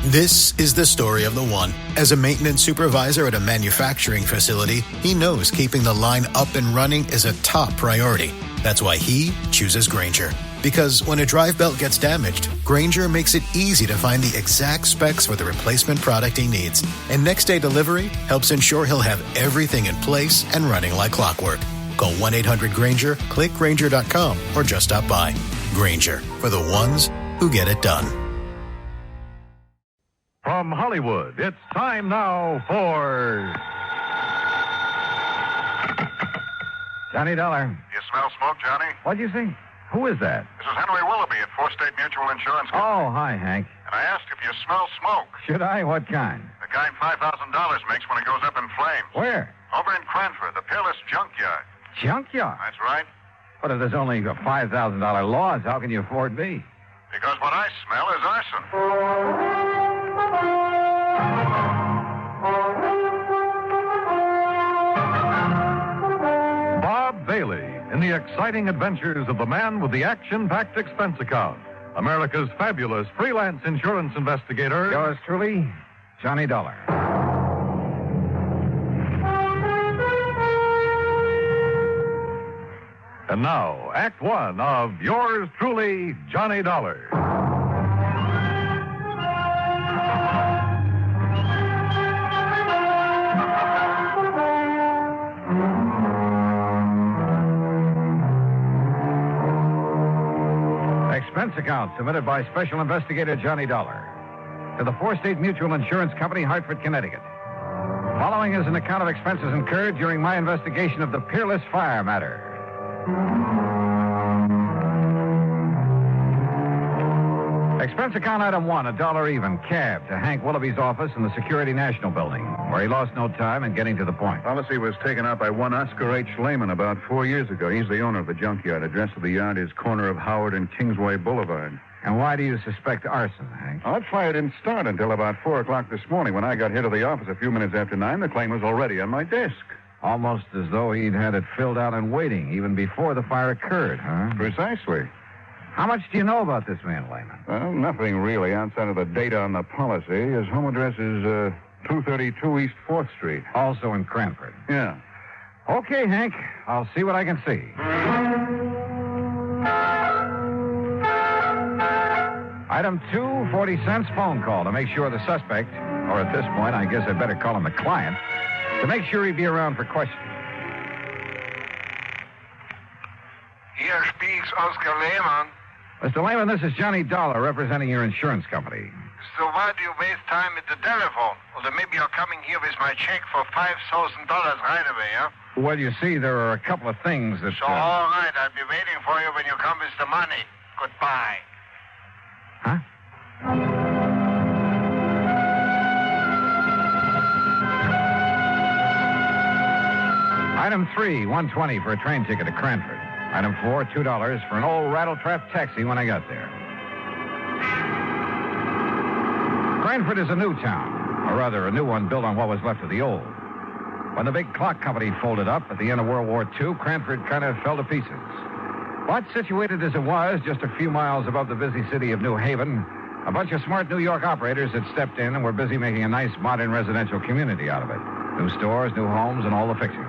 This is the story of the one. As a maintenance supervisor at a manufacturing facility, he knows keeping the line up and running is a top priority. That's why he chooses Grainger. Because when a drive belt gets damaged, Grainger makes it easy to find the exact specs for the replacement product he needs. And next-day delivery helps ensure he'll have everything in place and running like clockwork. Call 1-800-GRAINGER, click Grainger.com, or just stop by. Grainger, for the ones who get it done. From Hollywood, it's time now for... Johnny Dollar. You smell smoke, Johnny? What'd you say? Who is that? This is Henry Willoughby at Four State Mutual Insurance Company. Oh, hi, Hank. And I asked if you smell smoke. Should I? What kind? The kind $5,000 makes when it goes up in flames. Where? Over in Cranford, the Peerless junkyard. Junkyard? That's right. But if there's only a $5,000 loss, how can you afford me? Because what I smell is arson. Bob Bailey in the exciting adventures of the man with the action-packed expense account. America's fabulous freelance insurance investigator. Yours truly, Johnny Dollar. And now, Act One of yours truly, Johnny Dollar. Expense account submitted by Special Investigator Johnny Dollar to the Four State Mutual Insurance Company, Hartford, Connecticut. Following is an account of expenses incurred during my investigation of the Peerless fire matter. Expense account item one, $1 even, cab to Hank Willoughby's office in the Security National Building, where he lost no time in getting to the point. Policy was taken out by one Oscar H. Lehman about 4 years ago. He's the owner of the junkyard. Address of the yard is corner of Howard and Kingsway Boulevard. And why do you suspect arson, Hank? That fire didn't start until about 4 o'clock this morning. When I got here to the office a few minutes after 9, the claim was already on my desk. Almost as though he'd had it filled out and waiting even before the fire occurred, huh? Precisely. How much do you know about this man, Lehman? Well, nothing really outside of the data on the policy. His home address is 232 East 4th Street. Also in Cranford. Yeah. Okay, Hank. I'll see what I can see. Item 2, 40 cents phone call to make sure the suspect, or at this point, I guess I'd better call him the client, to make sure he'd be around for questioning. Here speaks Oscar Lehman. Mr. Lehman, this is Johnny Dollar representing your insurance company. So why do you waste time at the telephone? Well, then maybe you're coming here with my check for $5,000 right away, huh? Well, you see, there are a couple of things that... So, all right, I'll be waiting for you when you come with the money. Goodbye. Huh? Item 3, $1.20 for a train ticket to Cranford. Item 4, $2 for an old rattletrap taxi when I got there. Cranford is a new town, or rather a new one built on what was left of the old. When the big clock company folded up at the end of World War II, Cranford kind of fell to pieces. But situated as it was, just a few miles above the busy city of New Haven, a bunch of smart New York operators had stepped in and were busy making a nice modern residential community out of it. New stores, new homes, and all the fixings.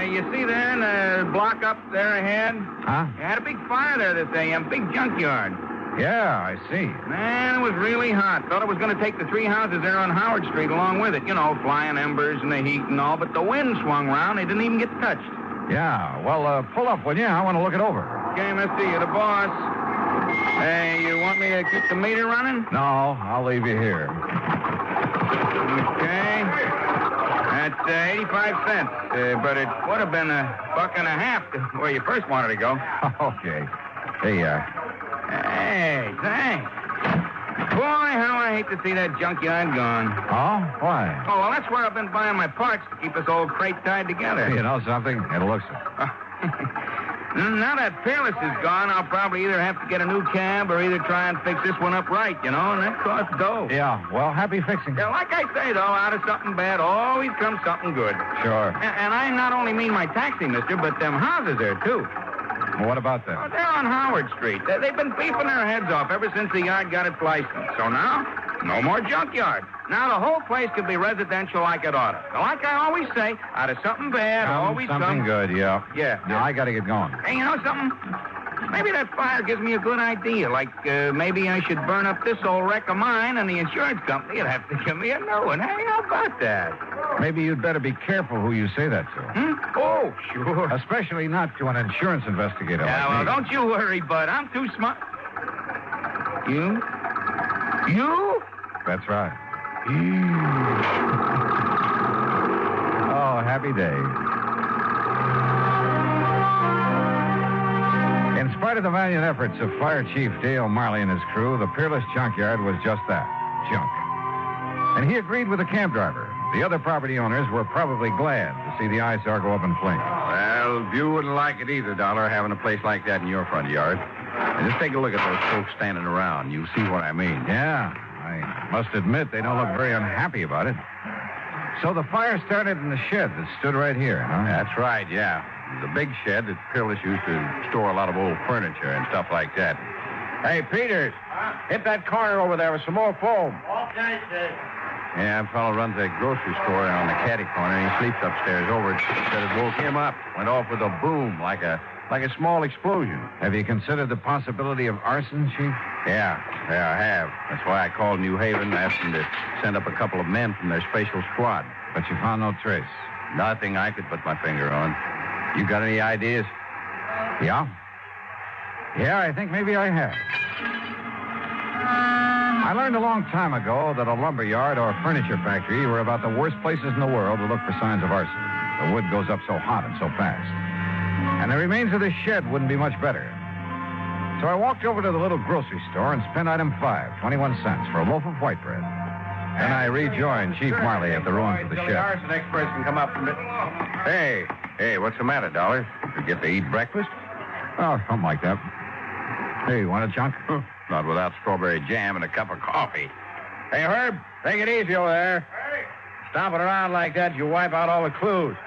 You see there in the block up there ahead? Huh? You had a big fire there this AM, big junkyard. Yeah, I see. Man, it was really hot. Thought it was going to take the 3 houses there on Howard Street along with it. You know, flying embers and the heat and all. But the wind swung around. They didn't even get touched. Yeah, well, pull up, will you? I want to look it over. Okay, mister, you're the boss. Hey, you want me to keep the meter running? No, I'll leave you here. Okay. That's 85 cents. But it would have been $1.50 to where you first wanted to go. Okay. Here you are. Hey, thanks. Boy, how I hate to see that junkyard gone. Oh? Why? Oh, well, that's where I've been buying my parts to keep this old crate tied together. You know something? It looks it. Now that Peerless is gone, I'll probably either have to get a new cab or either try and fix this one up right, you know, and that costs dough. Yeah, well, happy fixing. Yeah, like I say, though, out of something bad always comes something good. Sure. And I not only mean my taxi, mister, but them houses there, too. Well, what about Oh, that? they're on Howard Street. They've been beefing their heads off ever since the yard got its license. So now, no more junkyard. Now the whole place could be residential like it ought to. Like I always say, out of something bad, always something good, yeah. Yeah. Now, I got to get going. Hey, you know something? Maybe that fire gives me a good idea. Like, maybe I should burn up this old wreck of mine, and the insurance company would have to give me a new one. Hey, how about that? Maybe you'd better be careful who you say that to. Oh, sure. Especially not to an insurance investigator Yeah, like well, me. don't you worry, bud. I'm too smart. You? You? That's right. Oh, happy day. In spite of the valiant efforts of Fire Chief Dale Marley and his crew, the Peerless junkyard was just that, junk. And he agreed with the cab driver. The other property owners were probably glad to see the eyesore go up in flames. Well, you wouldn't like it either, Dollar, having a place like that in your front yard. And just take a look at those folks standing around. You'll see what I mean. Yeah, I must admit they don't look very unhappy about it. So the fire started in the shed that stood right here, huh? That's right, yeah. The big shed that Peerless used to store a lot of old furniture and stuff like that. Hey, Peters, hit that corner over there with some more foam. Okay, sir. Yeah, a fellow runs that grocery store on the caddy corner, and he sleeps upstairs over it. Said it woke him up. Went off with a boom, like a small explosion. Have you considered the possibility of arson, Chief? Yeah, I have. That's why I called New Haven, asked them to send up a couple of men from their special squad. But you found no trace. Nothing I could put my finger on. You got any ideas? Yeah? Yeah, I think maybe I have. I learned a long time ago that a lumber yard or furniture factory were about the worst places in the world to look for signs of arson. The wood goes up so hot and so fast. And the remains of this shed wouldn't be much better. So I walked over to the little grocery store and spent item 5, 21 cents, for a loaf of white bread. Then I rejoined Chief Marley at the ruins of the shed. Arson experts can come up from it. Hey, what's the matter, Dollar? You get to eat breakfast? Oh, something like that. Hey, you want a chunk? Not without strawberry jam and a cup of coffee. Hey, Herb, take it easy over there. Hey. Stomping around like that, you wipe out all the clues.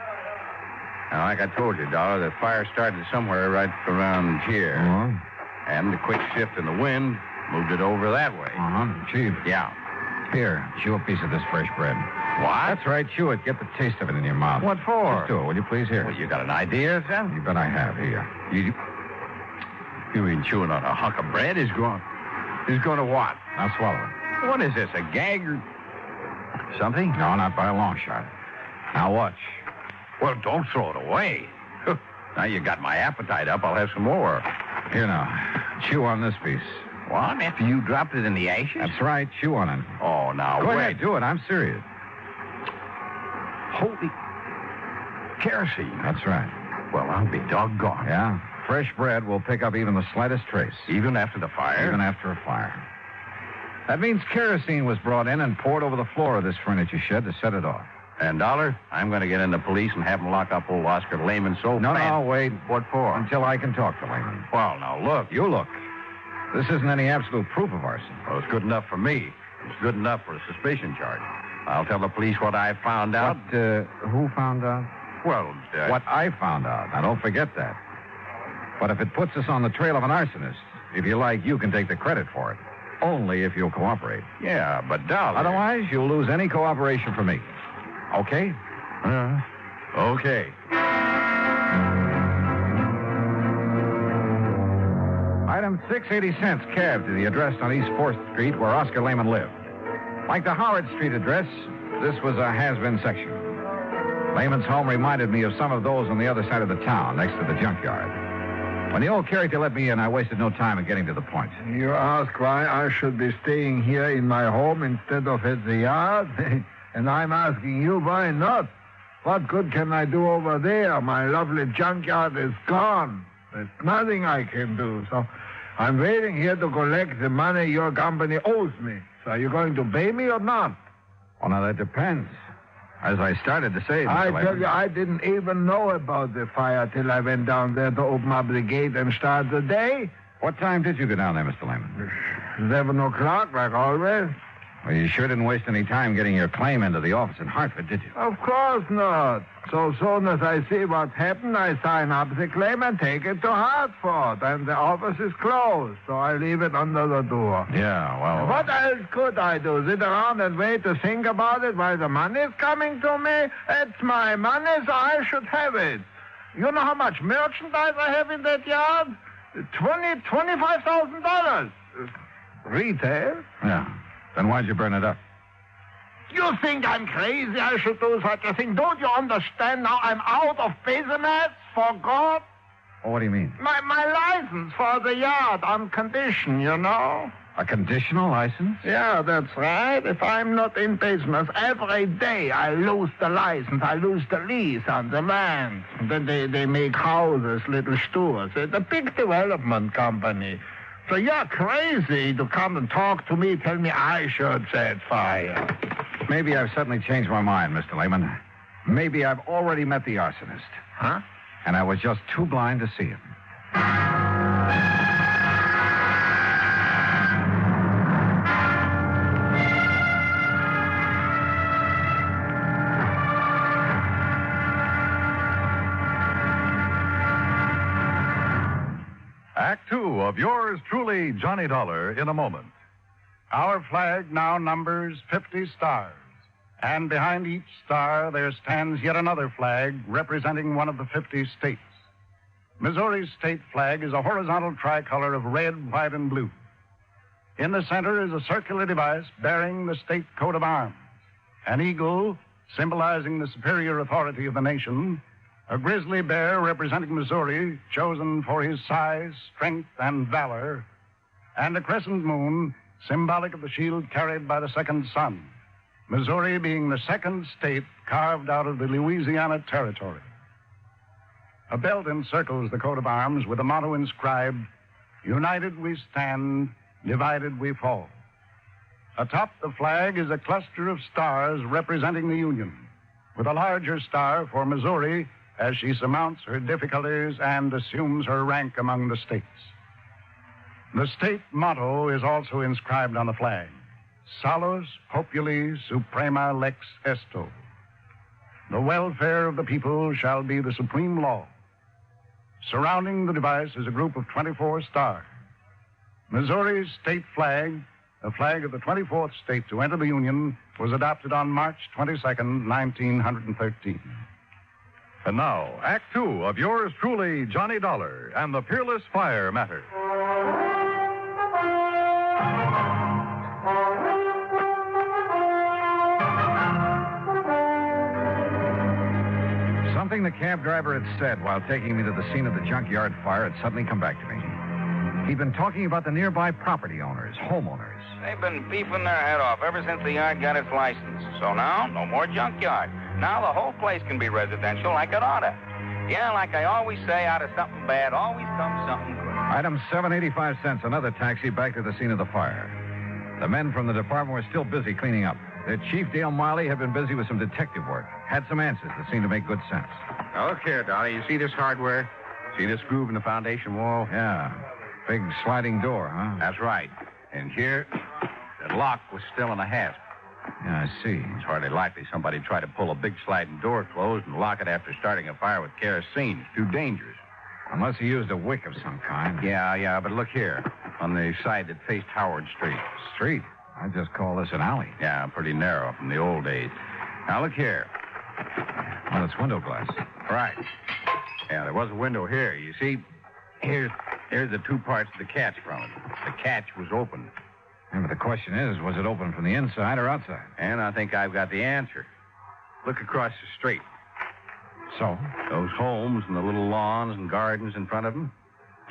Now, like I told you, Dollar, the fire started somewhere right around here. Uh-huh. And the quick shift in the wind moved it over that way. Uh-huh. Chief. Yeah. Here, chew a piece of this fresh bread. What? That's right, chew it. Get the taste of it in your mouth. What for? Just do it, will you please? Here. Well, you got an idea, son? You bet I have. Here. You mean chewing on a hunk of bread is going to what? Now swallow it. What is this, a gag or something? No, not by a long shot. Now watch. Well, don't throw it away. Now you got my appetite up. I'll have some more. Here now. Chew on this piece. What? After you dropped it in the ashes? That's right. Chew on it. Oh, now, Go wait. ahead, do it. I'm serious. Holy kerosene. That's right. Well, I'll be doggone. Yeah. Fresh bread will pick up even the slightest trace. Even after the fire? Even after a fire. That means kerosene was brought in and poured over the floor of this furniture shed to set it off. And, Dollar, I'm going to get in the police and have them lock up old Oscar Lehman so No, fast. wait. What for? Until I can talk to Lehman. Well, now, look. You look. This isn't any absolute proof of arson. Well, it's good enough for me. It's good enough for a suspicion charge. I'll tell the police what I found out. Who found out? Well, What I found out. Now, don't forget that. But if it puts us on the trail of an arsonist, if you like, you can take the credit for it. Only if you'll cooperate. Yeah, but Dollar. Otherwise, you'll lose any cooperation from me. Okay? Okay. Item 680 cents cab to the address on East 4th Street where Oscar Lehman lived. Like the Howard Street address, this was a has-been section. Lehman's home reminded me of some of those on the other side of the town, next to the junkyard. When the old character let me in, I wasted no time in getting to the point. You ask why I should be staying here in my home instead of at the yard? And I'm asking you why not? What good can I do over there? My lovely junkyard is gone. There's nothing I can do. So I'm waiting here to collect the money your company owes me. So are you going to pay me or not? Well, now, that depends. As I started to say, Mr. I Lehman, tell you, I didn't even know about the fire till I went down there to open up the gate and start the day. What time did you go down there, Mr. Lehman? 11 o'clock, like always. Well, you sure didn't waste any time getting your claim into the office in Hartford, did you? Of course not. So soon as I see what's happened, I sign up the claim and take it to Hartford. And the office is closed, so I leave it under the door. Yeah, well... What else could I do? Sit around and wait to think about it while the money's coming to me? It's my money, so I should have it. You know how much merchandise I have in that yard? $25,000. Retail? Yeah. Then why'd you burn it up? You think I'm crazy I should do such a thing? Don't you understand now I'm out of business, for God? Oh, what do you mean? My license for the yard on condition, you know? A conditional license? Yeah, that's right. If I'm not in business, every day I lose the license. I lose the lease on the land. Then they make houses, little stores. It's a big development company. So you're crazy to come and talk to me, tell me I should set fire. Maybe I've suddenly changed my mind, Mr. Lehman. Maybe I've already met the arsonist. Huh? And I was just too blind to see him. Act two of yours truly, Johnny Dollar, in a moment. Our flag now numbers 50 stars. And behind each star there stands yet another flag representing one of the 50 states. Missouri's state flag is a horizontal tricolor of red, white, and blue. In the center is a circular device bearing the state coat of arms. An eagle, symbolizing the superior authority of the nation. A grizzly bear representing Missouri, chosen for his size, strength, and valor. And a crescent moon, symbolic of the shield carried by the second son. Missouri being the second state carved out of the Louisiana Territory. A belt encircles the coat of arms with a motto inscribed, "United we stand, divided we fall." Atop the flag is a cluster of stars representing the Union, with a larger star for Missouri as she surmounts her difficulties and assumes her rank among the states. The state motto is also inscribed on the flag, Salus Populi Suprema Lex Esto. The welfare of the people shall be the supreme law. Surrounding the device is a group of 24 stars. Missouri's state flag, the flag of the 24th state to enter the Union, was adopted on March 22nd, 1913. And now, Act two of yours truly, Johnny Dollar, and the Peerless Fire Matter. Something the cab driver had said while taking me to the scene of the junkyard fire had suddenly come back to me. He'd been talking about the nearby property owners, homeowners. They've been beefing their head off ever since the yard got its license. So now, no more junkyard. Now the whole place can be residential like it oughta. Yeah, like I always say, out of something bad always comes something good. Item 785 cents, another taxi back to the scene of the fire. The men from the department were still busy cleaning up. Their chief, Dale Miley, had been busy with some detective work. Had some answers that seemed to make good sense. Now, look here, Dolly. You see this hardware? See this groove in the foundation wall? Yeah. Big sliding door, huh? That's right. And here, the lock was still in a hasp. Yeah, I see. It's hardly likely somebody tried to pull a big sliding door closed and lock it after starting a fire with kerosene. It's too dangerous. Unless he used a wick of some kind. Yeah, but look here. On the side that faced Howard Street. Street? I just call this an alley. Yeah, pretty narrow from the old days. Now, look here. Well, it's window glass. Right. Yeah, there was a window here. You see, here's the two parts of the catch from it. The catch was open. Yeah, but the question is, was it open from the inside or outside? And I think I've got the answer. Look across the street. So? Those homes and the little lawns and gardens in front of them.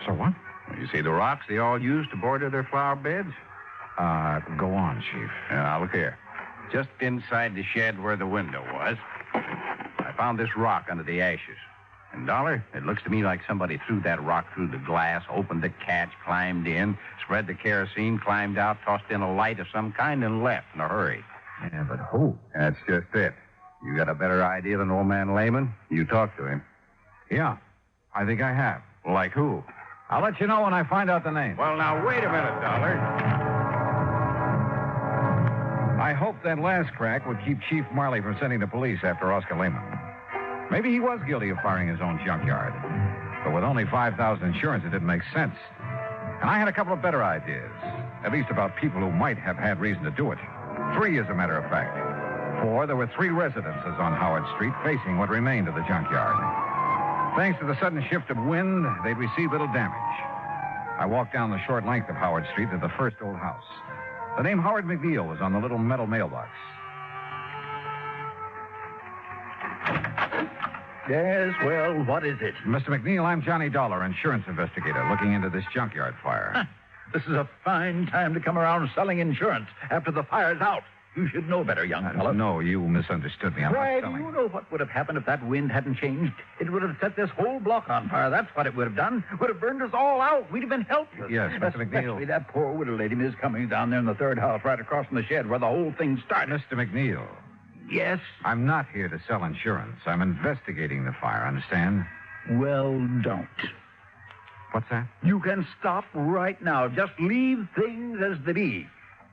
So what? Well, you see the rocks they all use to border their flower beds? Go on, Chief. Now, look here. Just inside the shed where the window was, I found this rock under the ashes. And, Dollar, it looks to me like somebody threw that rock through the glass, opened the catch, climbed in, spread the kerosene, climbed out, tossed in a light of some kind, and left in a hurry. Yeah, but who? That's just it. You got a better idea than old man Lehman? You talked to him. Yeah, I think I have. Like who? I'll let you know when I find out the name. Well, now, wait a minute, Dollar. I hoped that last crack would keep Chief Marley from sending the police after Oscar Lehman. Maybe he was guilty of firing his own junkyard. But with only $5,000 insurance, it didn't make sense. And I had a couple of better ideas, at least about people who might have had reason to do it. 3, as a matter of fact. For there were 3 residences on Howard Street facing what remained of the junkyard. Thanks to the sudden shift of wind, they'd received little damage. I walked down the short length of Howard Street to the first old house. The name Howard McNeil was on the little metal mailbox. Yes, well, what is it? Mr. McNeil, I'm Johnny Dollar, insurance investigator, looking into this junkyard fire. This is a fine time to come around selling insurance after the fire's out. You should know better, young fellow. No, you misunderstood me. I'm Why, not selling. do you know what would have happened if that wind hadn't changed? It would have set this whole block on fire. That's what it would have done. Would have burned us all out. We'd have been helpless. Yes, Mr. McNeil. Especially that poor widow lady, Miss Cummings, down there in the third house, right across from the shed where the whole thing started. Mr. McNeil. Yes? I'm not here to sell insurance. I'm investigating the fire, understand? Well, don't. What's that? You can stop right now. Just leave things as they be.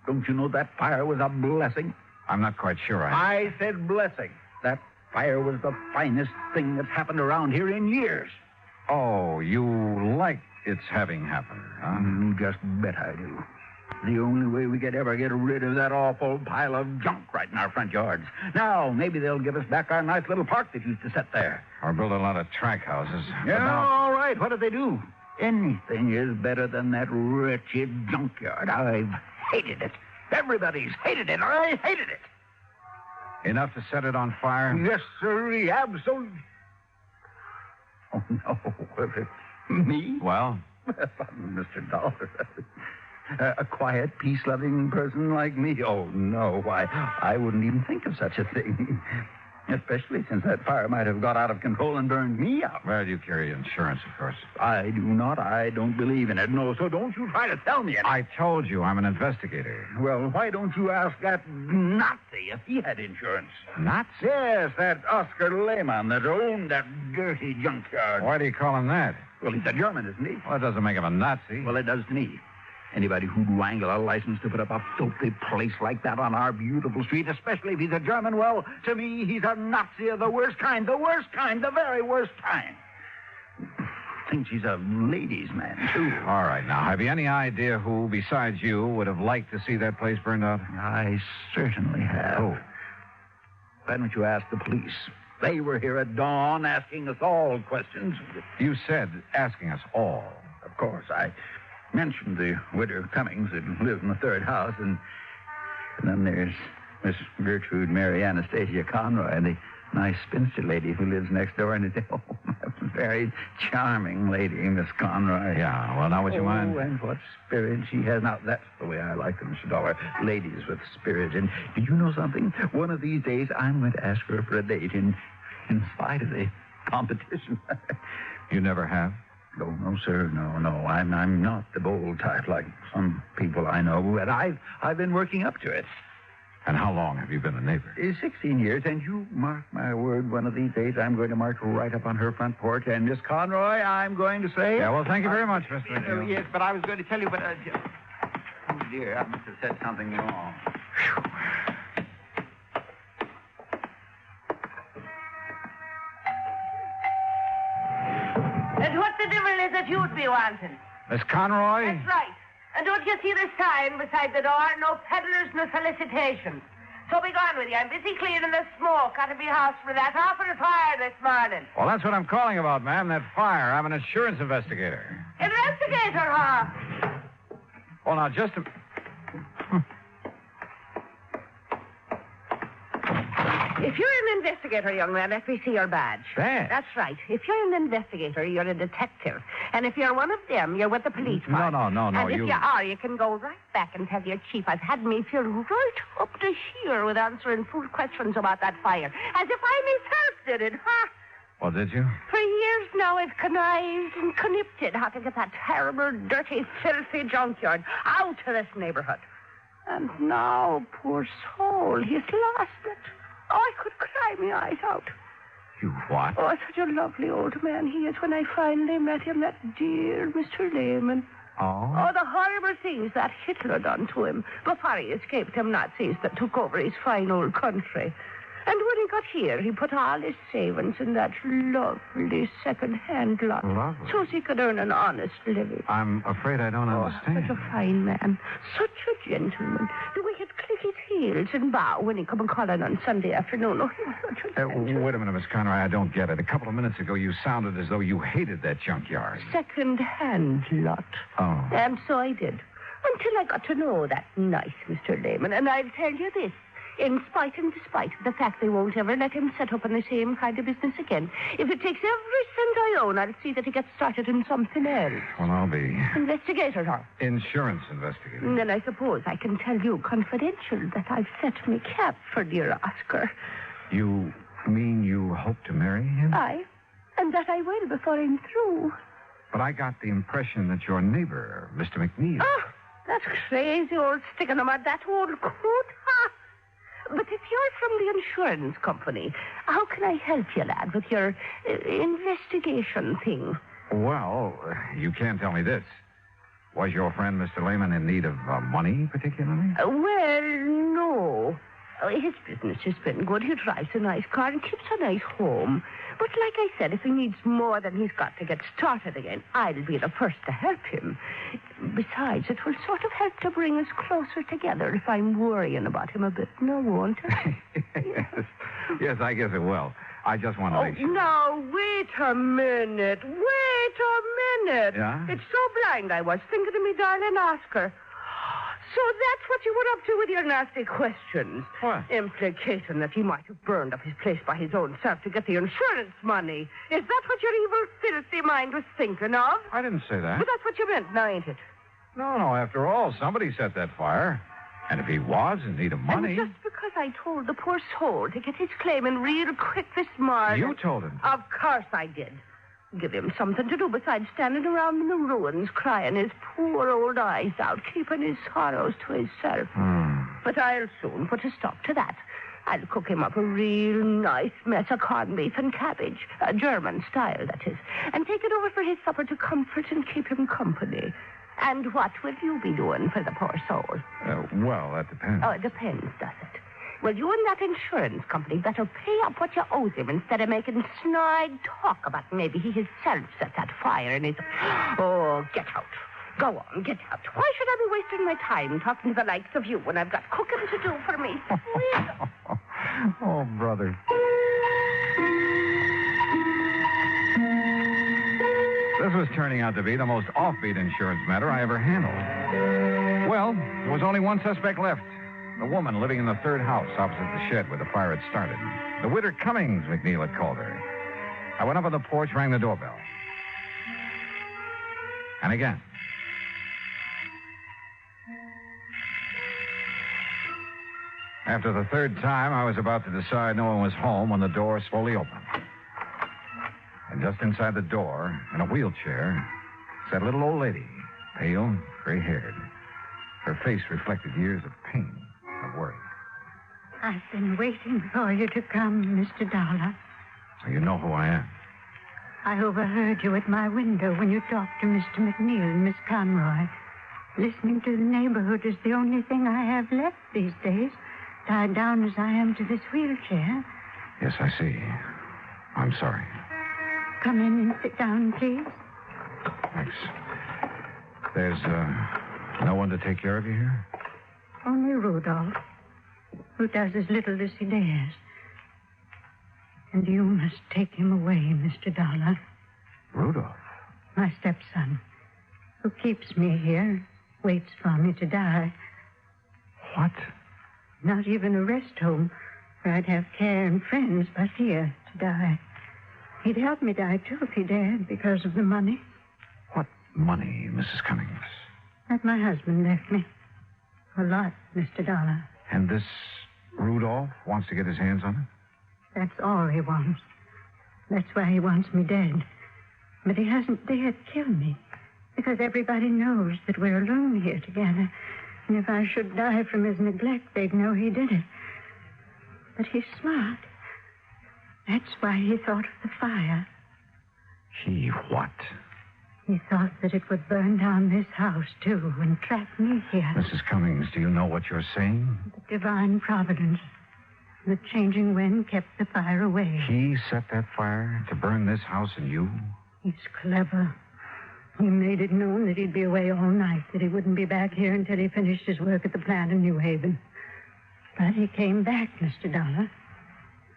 Don't you know that fire was a blessing? I'm not quite sure I said blessing. That fire was the finest thing that's happened around here in years. Oh, you like its having happened, huh? You just bet I do. The only way we could ever get rid of that awful pile of junk right in our front yards. Now, maybe they'll give us back our nice little park that used to sit there. Or build a lot of track houses. Yeah, all right. What did they do? Anything is better than that wretched junkyard. I've hated it. Everybody's hated it. I hated it. Enough to set it on fire? Yes, sir. Absolutely. Oh, no. Me? Well? Mr. Dollar. A quiet, peace-loving person like me? Oh, no. Why, I wouldn't even think of such a thing. Especially since that fire might have got out of control and burned me out. Well, you carry insurance, of course. I do not. I don't believe in it. No, so don't you try to tell me anything. I told you I'm an investigator. Well, why don't you ask that Nazi if he had insurance? Nazi? Yes, that Oscar Lehman that owned that dirty junkyard. Why do you call him that? Well, he's a German, isn't he? Well, that doesn't make him a Nazi. Well, it does to me. Anybody who'd wangle a license to put up a filthy place like that on our beautiful street, especially if he's a German, well, to me, he's a Nazi of the worst kind, the very worst kind. Thinks he's a ladies' man, too. All right, now, have you any idea who, besides you, would have liked to see that place burned out? I certainly have. Who? Why don't you ask the police? They were here at dawn asking us all questions. You said asking us all. Of course, I mentioned the widow Cummings that lives in the third house, and then there's Miss Gertrude Mary Anastasia Conroy, the nice spinster lady who lives next door, and a very charming lady, Miss Conroy. Yeah, well, now would you mind? Oh, and what spirit she has. Now, that's the way I like them, Mr. Dollar. Ladies with spirit. And do you know something? One of these days, I'm going to ask her for a date in spite of the competition. You never have? No, sir. No. I'm not the bold type like some people I know, but I've been working up to it. And how long have you been a neighbor? 16 years, and you mark my word, one of these days I'm going to march right up on her front porch, and Miss Conroy, I'm going to say... Yeah, well, thank you very much, Mr. McNeil. Yes, but I was going to tell you, but... oh, dear, I must have said something wrong. And what the devil is it you'd be wanting? Miss Conroy? That's right. And don't you see the sign beside the door? No peddlers, no solicitations. So be gone with you. I'm busy clearing the smoke out of your house for that awful fire this morning. Well, that's what I'm calling about, ma'am, that fire. I'm an insurance investigator. Investigator, huh? Well, now, just a... If you're an investigator, young man, let me see your badge. Badge? That's right. If you're an investigator, you're a detective. And if you're one of them, you're with the police force. No, And if you are, you can go right back and tell your chief I've had me feel right up to here with answering fool questions about that fire. As if I myself did it, huh? Well, did you? For years now, I've connived and connipted how to get that terrible, dirty, filthy junkyard out of this neighborhood. And now, poor soul, he's lost it. Oh, I could cry my eyes out. You what? Oh, such a lovely old man he is when I finally met him, that dear Mr. Neuman. Oh? Oh, the horrible things that Hitler done to him before he escaped them Nazis that took over his fine old country. And when he got here, he put all his savings in that lovely second-hand lot. Lovely. So he could earn an honest living. I'm afraid I don't understand. Such a fine man. Such a gentleman. The way he'd click his heels and bow when he come and call in on Sunday afternoon. Oh, he was such a gentleman. Wait a minute, Miss Conroy. I don't get it. A couple of minutes ago, you sounded as though you hated that junkyard. Second-hand lot. Oh. And so I did. Until I got to know that nice Mr. Neuman. And I'll tell you this. In spite and despite of the fact they won't ever let him set up in the same kind of business again. If it takes every cent I own, I'll see that he gets started in something else. Well, I'll be... Investigator, now. Insurance investigator. And then I suppose I can tell you confidential that I've set me cap for dear Oscar. You mean you hope to marry him? Aye. And that I will before I'm through. But I got the impression that your neighbor, Mr. McNeil... Oh, that crazy old stick-in-the-mud, that old coot. Ha! But if you're from the insurance company, how can I help you, lad, with your investigation thing? Well, you can't tell me this. Was your friend, Mr. Lehman, in need of money, particularly? Well, no. His business has been good. He drives a nice car and keeps a nice home. But like I said, if he needs more than he's got to get started again, I'll be the first to help him. Besides, it will sort of help to bring us closer together if I'm worrying about him a bit. No, won't it? Yes, I guess it will. I just want to make sure. Now, wait a minute. Wait a minute. Yeah? It's so blind I was thinking of me darling Oscar. So that's what you were up to with your nasty questions. What? Implicating that he might have burned up his place by his own self to get the insurance money. Is that what your evil, filthy mind was thinking of? I didn't say that. But that's what you meant, now ain't it? No, after all, somebody set that fire. And if he was in need of money... And just because I told the poor soul to get his claim in real quick this morning... You told him. Of course I did. Give him something to do besides standing around in the ruins crying his poor old eyes out, keeping his sorrows to himself. But I'll soon put a stop to that. I'll cook him up a real nice mess of corned beef and cabbage, German style, that is, and take it over for his supper to comfort and keep him company. And what will you be doing for the poor soul? Well, that depends. Oh, it depends, does it? Well, you and that insurance company better pay up what you owe him instead of making snide talk about maybe he himself set that fire in his... Oh, get out. Go on, get out. Why should I be wasting my time talking to the likes of you when I've got cooking to do for me? Oh, brother. This was turning out to be the most offbeat insurance matter I ever handled. Well, there was only one suspect left. The woman living in the third house opposite the shed where the fire had started. The widow Cummings, McNeil had called her. I went up on the porch, rang the doorbell. And again. After the third time, I was about to decide no one was home when the door slowly opened. And just inside the door, in a wheelchair, sat a little old lady, pale, gray-haired. Her face reflected years of pain. Worried. I've been waiting for you to come, Mr. Dollar. You know who I am. I overheard you at my window when you talked to Mr. McNeil and Miss Conroy. Listening to the neighborhood is the only thing I have left these days, tied down as I am to this wheelchair. Yes, I see. I'm sorry. Come in and sit down, please. Thanks. There's no one to take care of you here? Only Rudolph, who does as little as he dares. And you must take him away, Mr. Dollar. Rudolph? My stepson, who keeps me here, waits for me to die. What? Not even a rest home where I'd have care and friends, but here to die. He'd help me die, too, if he dared, because of the money. What money, Mrs. Cummings? That my husband left me. A lot, Mr. Dollar. And this Rudolph wants to get his hands on it? That's all he wants. That's why he wants me dead. But he hasn't dared kill me, because everybody knows that we're alone here together. And if I should die from his neglect, they'd know he did it. But he's smart. That's why he thought of the fire. He what? He thought that it would burn down this house, too, and trap me here. Mrs. Cummings, do you know what you're saying? The divine providence. The changing wind kept the fire away. He set that fire to burn this house and you? He's clever. He made it known that he'd be away all night, that he wouldn't be back here until he finished his work at the plant in New Haven. But he came back, Mr. Dollar.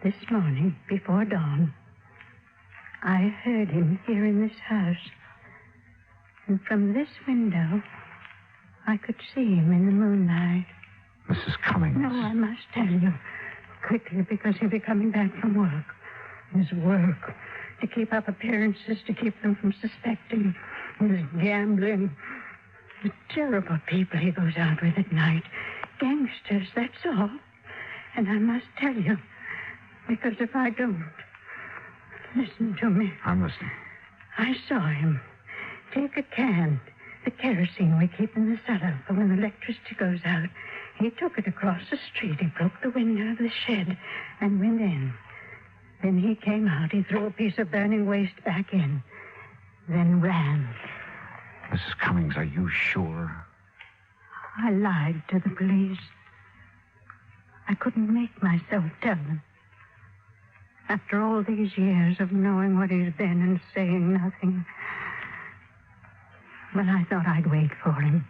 This morning, before dawn. I heard him here in this house. And from this window, I could see him in the moonlight. Mrs. Cummings. No, I must tell you. Quickly, because he'll be coming back from work. His work. To keep up appearances, to keep them from suspecting. His gambling. The terrible people he goes out with at night. Gangsters, that's all. And I must tell you, because if I don't... Listen to me. I'm listening. I saw him take a can, the kerosene we keep in the cellar for when the electricity goes out. He took it across the street. He broke the window of the shed and went in. Then he came out. He threw a piece of burning waste back in. Then ran. Mrs. Cummings, are you sure? I lied to the police. I couldn't make myself tell them. After all these years of knowing what he's been and saying nothing. But I thought I'd wait for him.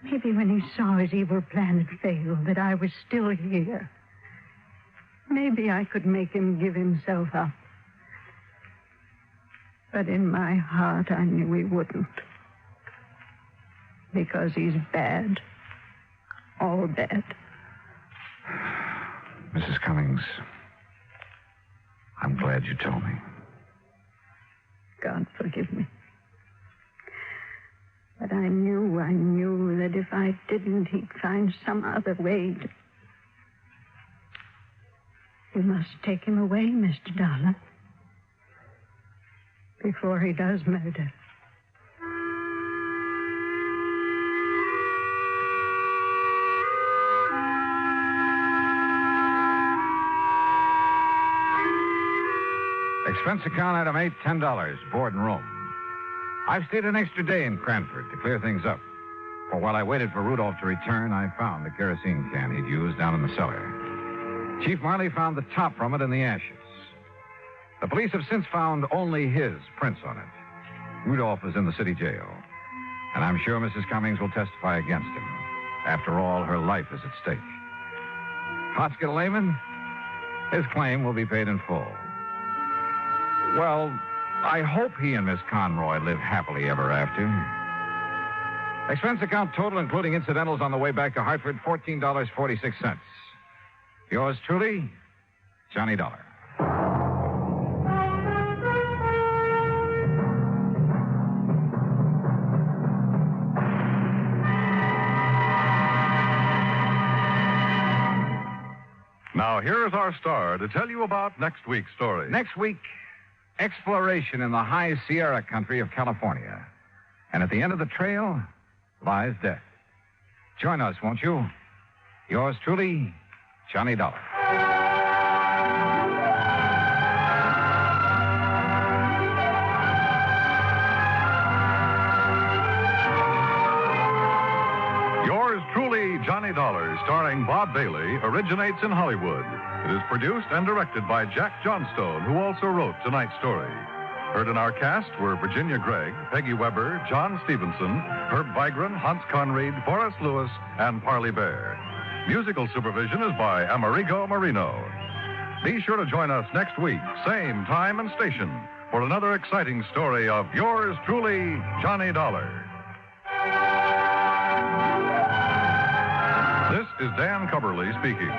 Maybe when he saw his evil plan had failed, that I was still here. Maybe I could make him give himself up. But in my heart, I knew he wouldn't. Because he's bad. All bad. Mrs. Cummings, I'm glad you told me. God forgive me. But I knew that if I didn't, he'd find some other way to... You must take him away, Mr. Dollar. Before he does murder. Expense account item 8, $10, board and room. I've stayed an extra day in Cranford to clear things up. For while I waited for Rudolph to return, I found the kerosene can he'd used down in the cellar. Chief Marley found the top from it in the ashes. The police have since found only his prints on it. Rudolph is in the city jail. And I'm sure Mrs. Cummings will testify against him. After all, her life is at stake. Hospital Lehman, his claim will be paid in full. Well, I hope he and Miss Conroy live happily ever after. Expense account total, including incidentals on the way back to Hartford, $14.46. Yours truly, Johnny Dollar. Now, here's our star to tell you about next week's story. Next week, exploration in the high Sierra country of California. And at the end of the trail lies death. Join us, won't you? Yours truly, Johnny Dollar. Yours truly, Johnny Dollar, starring Bob Bailey, originates in Hollywood. It is produced and directed by Jack Johnstone, who also wrote tonight's story. Heard in our cast were Virginia Gregg, Peggy Weber, John Stevenson, Herb Vigran, Hans Conried, Forrest Lewis, and Parley Bear. Musical supervision is by Amerigo Marino. Be sure to join us next week, same time and station, for another exciting story of yours truly, Johnny Dollar. This is Dan Cubberly speaking.